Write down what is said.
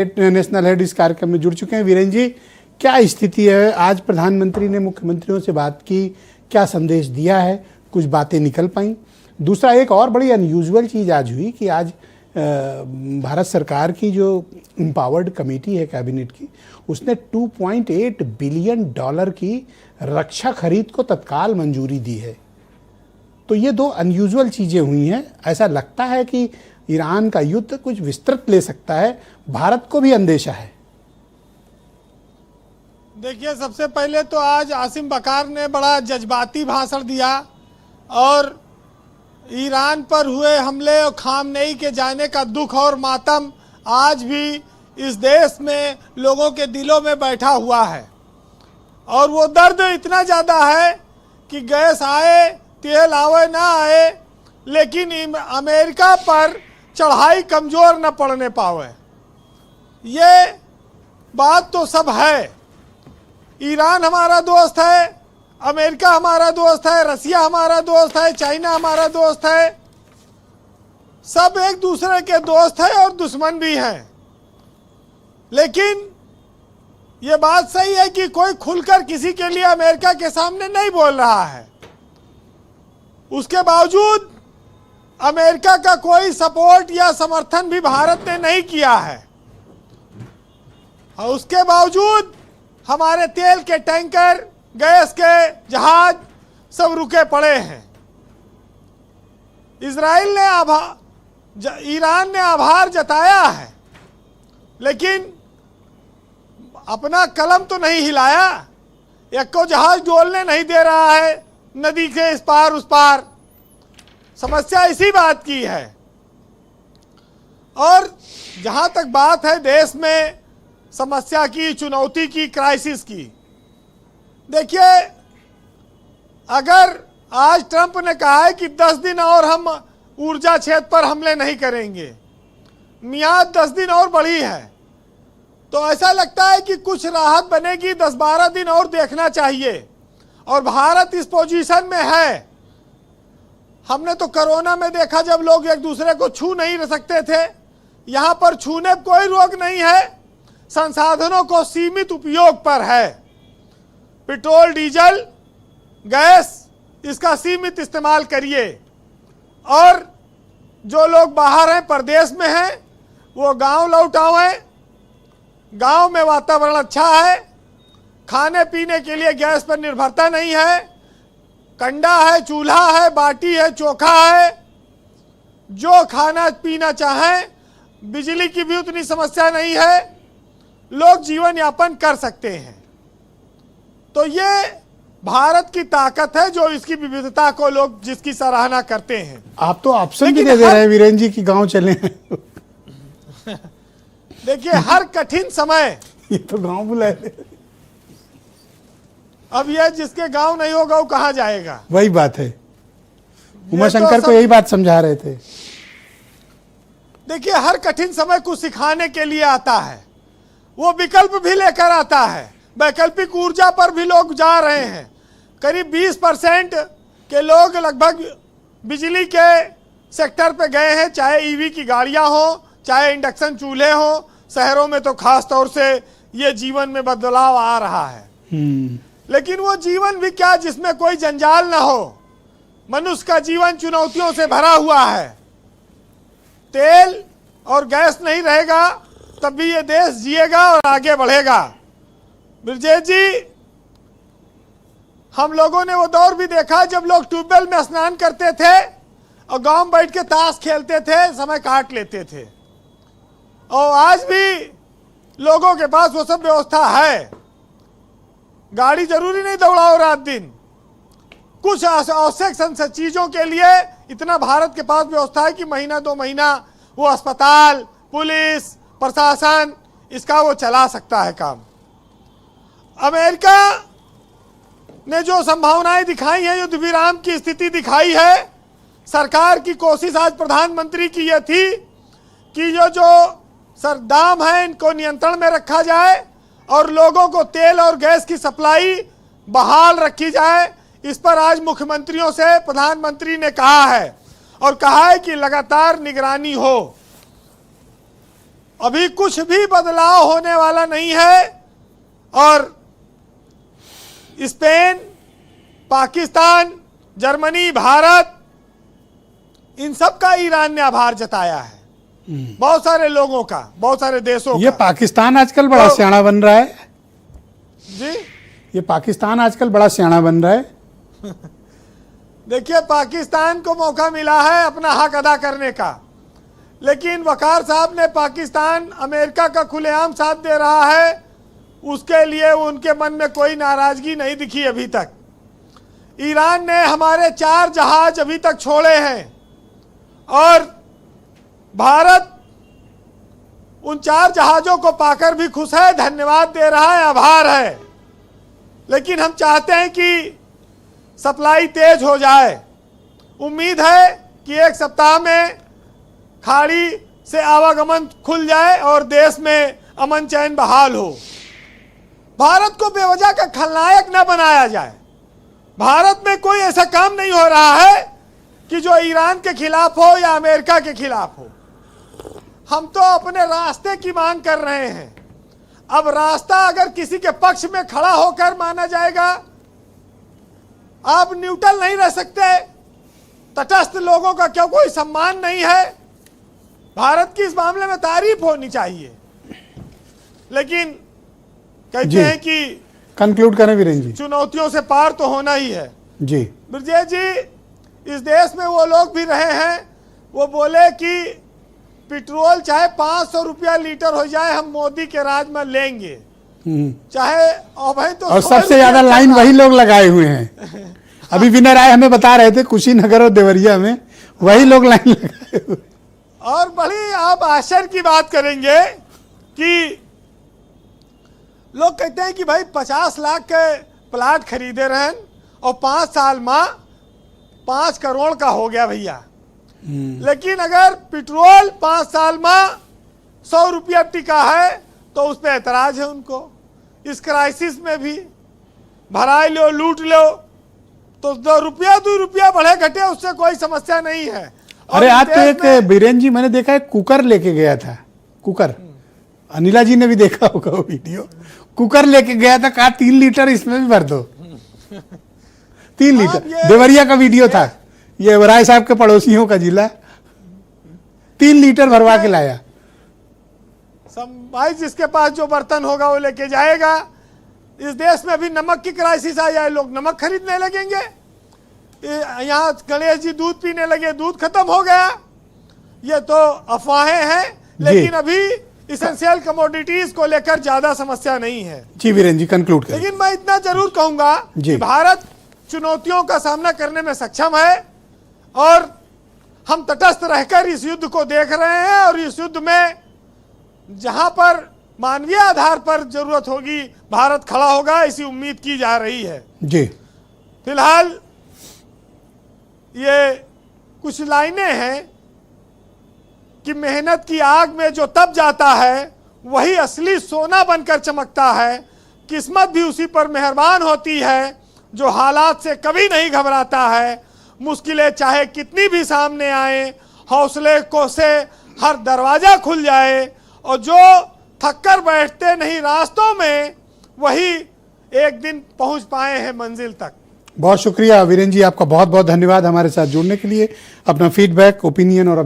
National head इस कार्यक्रम में जुड़ चुके हैं। वीरेंद्र जी, क्या स्थिति है? आज प्रधानमंत्री ने मुख्यमंत्रियों से बात की, क्या संदेश दिया है? कुछ बातें निकल पाई? दूसरा, एक और बड़ी अनयूजुअल चीज़ आज हुई कि आज भारत सरकार की जो एम्पावर्ड कमेटी है कैबिनेट की, उसने $2.8 बिलियन की रक्षा खरीद को तत्काल मंजूरी दी है। तो ये दो अनयूजुअल चीज़ें हुई हैं। ऐसा लगता है कि ईरान का युद्ध कुछ विस्तृत ले सकता है, भारत को भी अंदेशा है। देखिए, सबसे पहले तो आज आसिम बकार ने बड़ा जज्बाती भाषण दिया और ईरान पर हुए हमले और खामनेई के जाने का दुख और मातम आज भी इस देश में लोगों के दिलों में बैठा हुआ है। और वो दर्द इतना ज़्यादा है कि गैस आए, तेल आवे ना आए, लेकिन अमेरिका पर चढ़ाई कमज़ोर न पड़ने पावे। ये बात तो सब है। ईरान हमारा दोस्त है, अमेरिका हमारा दोस्त है, रसिया हमारा दोस्त है, चाइना हमारा दोस्त है। सब एक दूसरे के दोस्त है और दुश्मन भी हैं। लेकिन ये बात सही है कि कोई खुलकर किसी के लिए अमेरिका के सामने नहीं बोल रहा है। उसके बावजूद अमेरिका का कोई सपोर्ट या समर्थन भी भारत ने नहीं किया है। और उसके बावजूद हमारे तेल के टैंकर, गैस के जहाज सब रुके पड़े हैं। इजराइल ने ईरान ने आभार जताया है, लेकिन अपना कलम तो नहीं हिलाया। एक को जहाज डोलने नहीं दे रहा है नदी के इस पार उस पार। समस्या इसी बात की है। और जहां तक बात है देश में समस्या की, चुनौती की, क्राइसिस की, देखिए, अगर आज ट्रंप ने कहा है कि 10 दिन और हम ऊर्जा क्षेत्र पर हमले नहीं करेंगे, मियाद 10 दिन और बढ़ी है, तो ऐसा लगता है कि कुछ राहत बनेगी। 10-12 दिन और देखना चाहिए। और भारत इस पोजीशन में है। हमने तो कोरोना में देखा, जब लोग एक दूसरे को छू नहीं सकते थे, यहां पर छूने कोई रोक नहीं है। संसाधनों को सीमित उपयोग पर है। पेट्रोल, डीजल, गैस, इसका सीमित इस्तेमाल करिए। और जो लोग बाहर हैं, परदेश में हैं, वो गांव लौट आएं। गांव में वातावरण अच्छा है, खाने पीने के लिए गैस पर निर्भरता नहीं है, कंडा है, चूल्हा है, बाटी है, चोखा है। जो खाना पीना चाहें, बिजली की भी उतनी समस्या नहीं है, लोग जीवन यापन कर सकते हैं। तो ये भारत की ताकत है, जो इसकी विविधता को लोग जिसकी सराहना करते हैं। आप तो ऑप्शन भी दे रहे हैं वीरेंद्र जी कि गांव चले। देखिए, हर कठिन समय ये तो गांव बुलाए। अब ये जिसके गांव नहीं होगा वो कहां जाएगा? वही बात है। उमाशंकर को यही बात समझा रहे थे। देखिए, हर कठिन समय कुछ सिखाने के लिए आता है। वो विकल्प भी लेकर आता है। वैकल्पिक ऊर्जा पर भी लोग जा रहे हैं। करीब 20% के लोग लगभग बिजली के सेक्टर पे गए हैं, चाहे ईवी की गाड़ियां हो, चाहे इंडक्शन चूल्हे हो। शहरों में तो खास तौर से ये जीवन में बदलाव आ रहा है। लेकिन वो जीवन भी क्या जिसमें कोई जंजाल ना हो। मनुष्य का जीवन चुनौतियों से भरा हुआ है। तेल और गैस नहीं रहेगा तब भी ये देश जिएगा और आगे बढ़ेगा। ब्रजेश जी, हम लोगों ने वो दौर भी देखा जब लोग ट्यूबवेल में स्नान करते थे और गांव में बैठ के ताश खेलते थे, समय काट लेते थे। और आज भी लोगों के पास वो सब व्यवस्था है। गाड़ी जरूरी नहीं दौड़ाओ रात दिन। कुछ आवश्यक चीजों के लिए इतना भारत के पास व्यवस्था है कि महीना 2 महीना वो अस्पताल, पुलिस, प्रशासन इसका वो चला सकता है काम। अमेरिका ने जो संभावनाएं दिखाई हैं, युद्ध विराम की स्थिति दिखाई है। सरकार की कोशिश आज प्रधानमंत्री की यह थी कि जो दाम है इनको नियंत्रण में रखा जाए और लोगों को तेल और गैस की सप्लाई बहाल रखी जाए। इस पर आज मुख्यमंत्रियों से प्रधानमंत्री ने कहा है और कहा है कि लगातार निगरानी हो। अभी कुछ भी बदलाव होने वाला नहीं है और स्पेन, पाकिस्तान, जर्मनी, भारत, इन सब का ईरान ने आभार जताया है। बहुत सारे लोगों का, बहुत सारे देशों ये का। पाकिस्तान आजकल बड़ा तो- सियाना बन रहा है जी ये पाकिस्तान आजकल बड़ा सियाना बन रहा है। देखिए, पाकिस्तान को मौका मिला है अपना हक अदा करने का, लेकिन वकार साहब ने पाकिस्तान अमेरिका का खुलेआम साथ दे रहा है, उसके लिए उनके मन में कोई नाराजगी नहीं दिखी अभी तक। ईरान ने हमारे 4 जहाज अभी तक छोड़े हैं और भारत उन 4 जहाजों को पाकर भी खुश है, धन्यवाद दे रहा है, आभार है। लेकिन हम चाहते हैं कि सप्लाई तेज हो जाए। उम्मीद है कि 1 सप्ताह में खाड़ी से आवागमन खुल जाए और देश में अमन चैन बहाल हो। भारत को बेवजह का खलनायक न बनाया जाए। भारत में कोई ऐसा काम नहीं हो रहा है कि जो ईरान के खिलाफ हो या अमेरिका के खिलाफ हो। हम तो अपने रास्ते की मांग कर रहे हैं। अब रास्ता अगर किसी के पक्ष में खड़ा होकर माना जाएगा, आप न्यूट्रल नहीं रह सकते। तटस्थ लोगों का क्यों कोई सम्मान नहीं है? भारत की इस मामले में तारीफ होनी चाहिए। लेकिन कहते हैं कि कंक्लूड करें वीरेंद्र जी। चुनौतियों से पार तो होना ही है। जी ब्रजेश जी, इस देश में वो लोग भी रहे हैं, वो बोले कि पेट्रोल चाहे 500 रुपया लीटर हो जाए, हम मोदी के राज में लेंगे, चाहे अभी तो। और सबसे ज्यादा लाइन वही लोग लगाए हुए हैं। अभी विनय राय हमें बता रहे थे कुशीनगर और देवरिया में वही लोग लाइन लगाए हुए। और बड़ी आप आश्चर्य की बात करेंगे कि लोग कहते हैं कि भाई 50 लाख के प्लाट खरीदे रहन और 5 साल में 5 करोड़ का हो गया भैया। लेकिन अगर पेट्रोल 5 साल में 100 रुपया टिका है तो उस पर ऐतराज है उनको। इस क्राइसिस में भी भराई लो, लूट लो, तो 2 रुपया बढ़े घटे उससे कोई समस्या नहीं है। अरे आज तो एक बीरेन जी मैंने देखा है कुकर लेके गया था। कुकर, अनिला जी ने भी देखा होगा वो वीडियो। कुकर लेके गया था, कहा 3 लीटर इसमें भी भर दो। 3 लीटर देवरिया का वीडियो था, ये राय साहब के पड़ोसियों का जिला। 3 लीटर भरवा के लाया। भाई जिसके पास जो बर्तन होगा वो लेके जाएगा। इस देश में अभी नमक की क्राइसिस आ जाए, लोग नमक खरीदने लगेंगे। यहाँ गणेश जी दूध पीने लगे, दूध खत्म हो गया। ये तो अफवाहें हैं, लेकिन अभी इसेंशियल कमोडिटीज को लेकर ज्यादा समस्या नहीं है। जी वीरेंद्र जी कंक्लूड करें। लेकिन मैं इतना जरूर कहूंगा कि भारत चुनौतियों का सामना करने में सक्षम है और हम तटस्थ रहकर इस युद्ध को देख रहे हैं और इस युद्ध में जहां पर मानवीय आधार पर जरूरत होगी भारत खड़ा होगा, ऐसी उम्मीद की जा रही है। जी फिलहाल ये कुछ लाइनें हैं कि मेहनत की आग में जो तप जाता है वही असली सोना बनकर चमकता है। किस्मत भी उसी पर मेहरबान होती है जो हालात से कभी नहीं घबराता है। मुश्किलें चाहे कितनी भी सामने आए, हौसले को से हर दरवाजा खुल जाए और जो थककर बैठते नहीं रास्तों में, वही एक दिन पहुंच पाए हैं मंजिल तक। बहुत शुक्रिया वीरेंद्र जी, आपका बहुत बहुत धन्यवाद हमारे साथ जुड़ने के लिए। अपना फीडबैक, ओपिनियन और